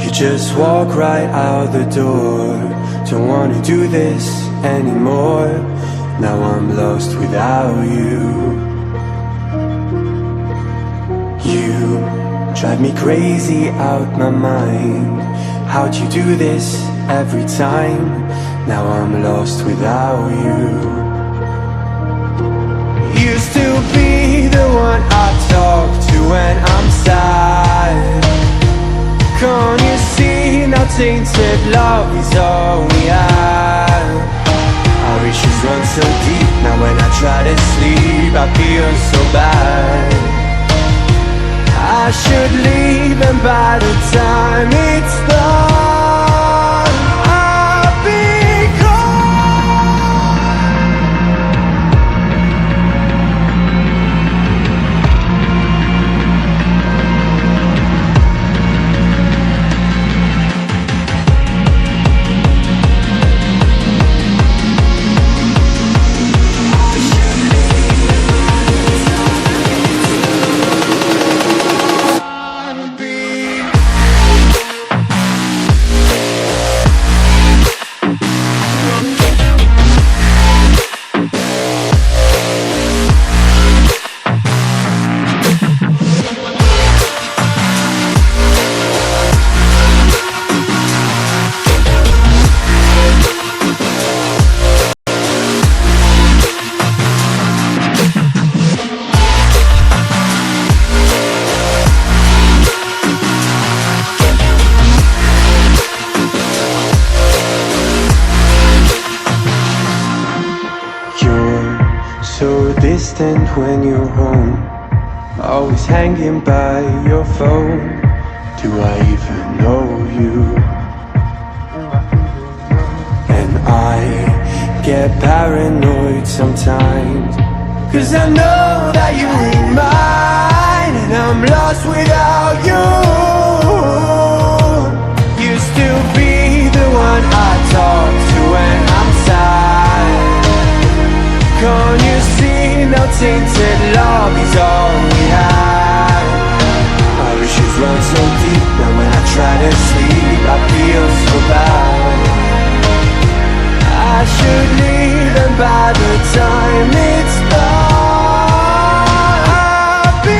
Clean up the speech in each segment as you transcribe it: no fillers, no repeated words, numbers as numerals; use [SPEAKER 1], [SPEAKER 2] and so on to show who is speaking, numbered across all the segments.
[SPEAKER 1] You just walk right out the door. Don't wanna do this anymore. Now I'm lost without you. You drive me crazy out my mind. How'd you do this every time? Now I'm lost without you. Used to be the one I talk to when I'm sad. Can't you see now tainted love is all we have? Our issues run so deep. Now when I try to sleep I feel so bad. I should leave and by the time it's done I'll be gone. When you're home, always hanging by your phone. Do I even know you? And I get paranoid sometimes, 'cause I know that you ain't mine, and I'm lost without you. Used to be the one I talk to when I'm sad. Can't you see now tainted love is all we have? Our issues run so deep. Now when I try to sleep I feel so bad. I should leave and by the time it's done I'll be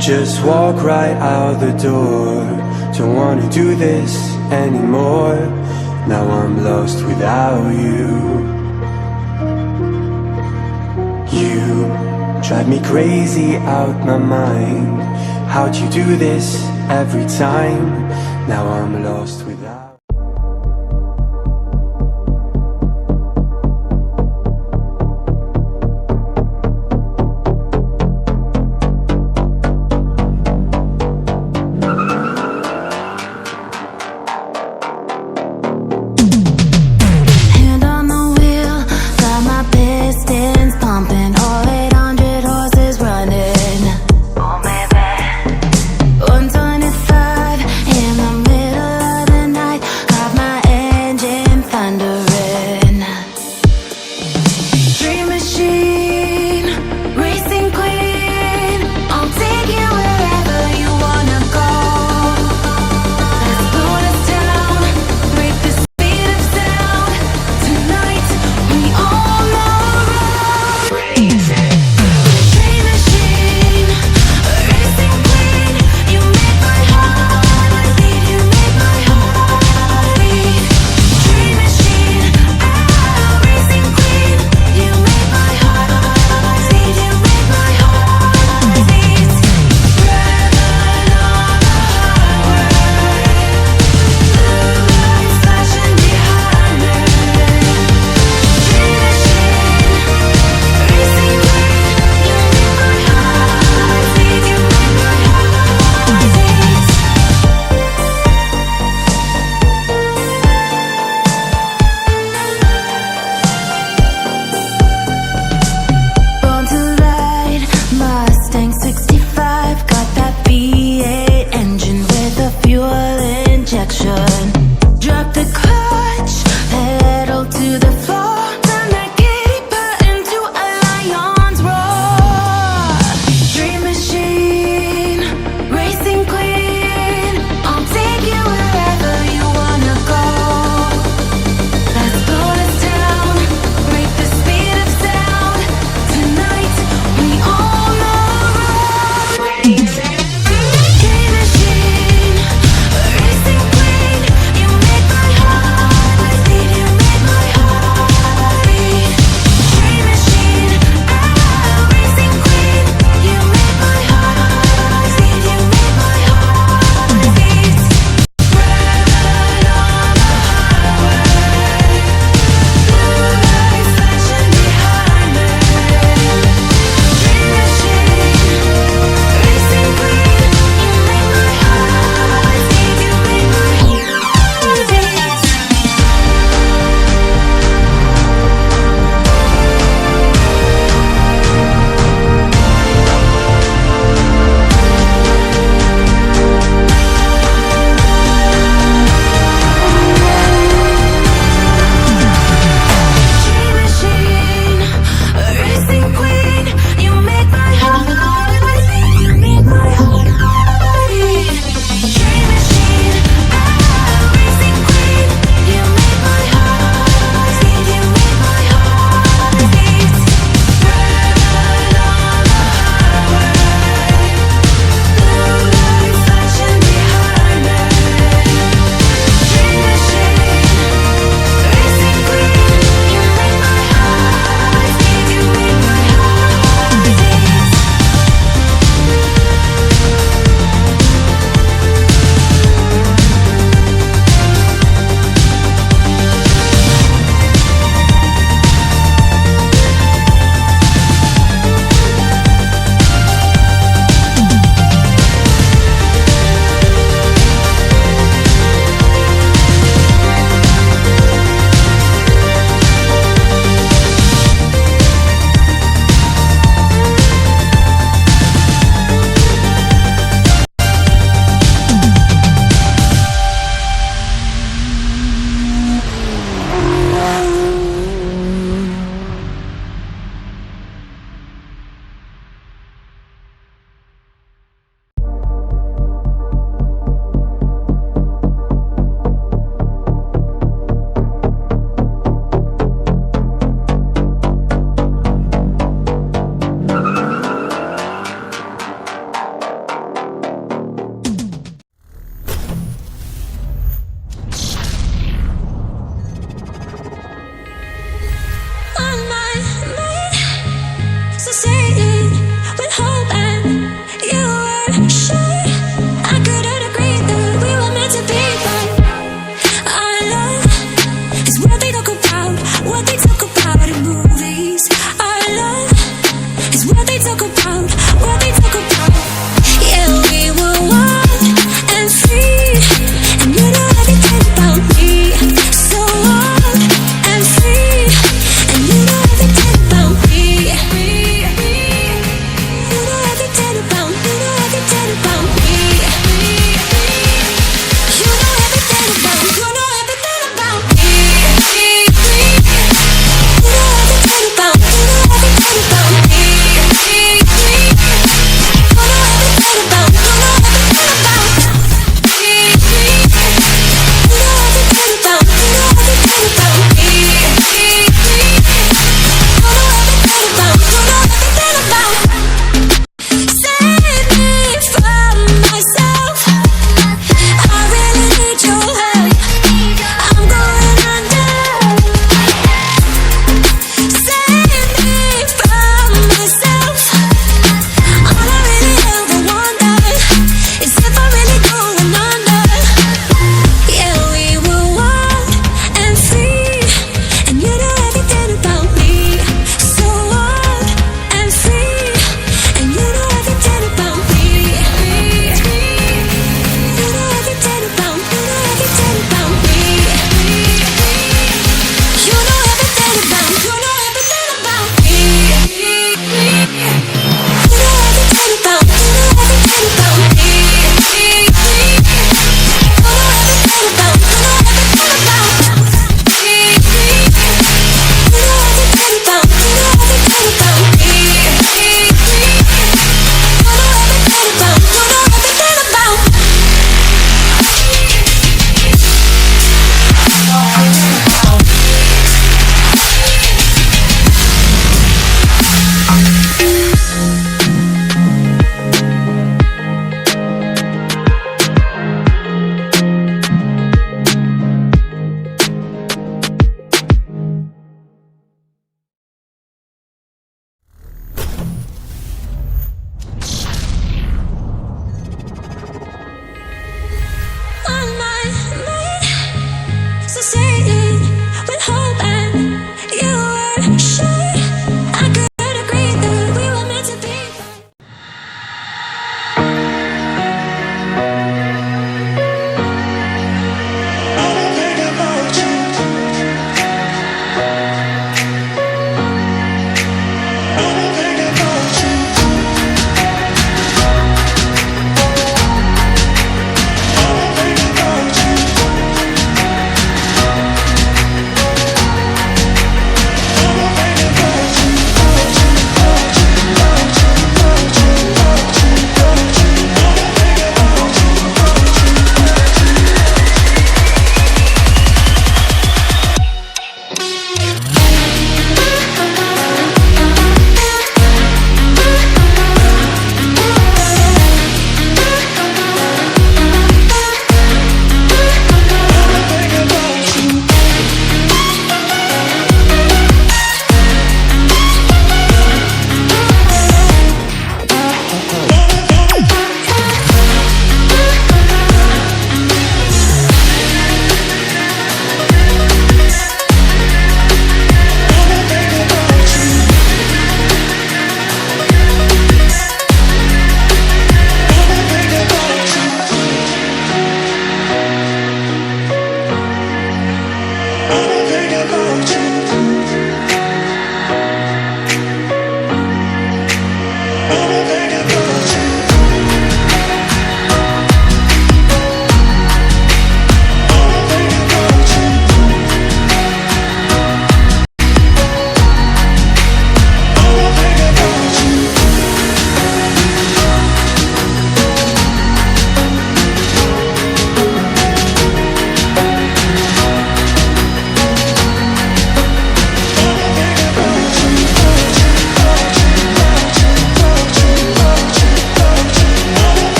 [SPEAKER 1] just walk right out the door. Don't wanna do this anymore. Now I'm lost without you. You drive me crazy out my mind. How'd you do this every time? Now I'm lost without.
[SPEAKER 2] In the middle of the 65, got that V8 engine with a fuel injection. Drop the clutch, pedal to the floor. Turn that giddy button to a lion's roar. Dream machine, racing queen, I'll take you wherever you wanna go. Let's blow this town, break the speed of sound. Tonight we own the road.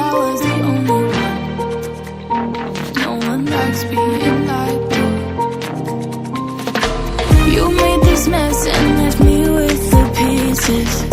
[SPEAKER 2] I was the only one. No one likes being lied to. You made this mess and left me with the pieces.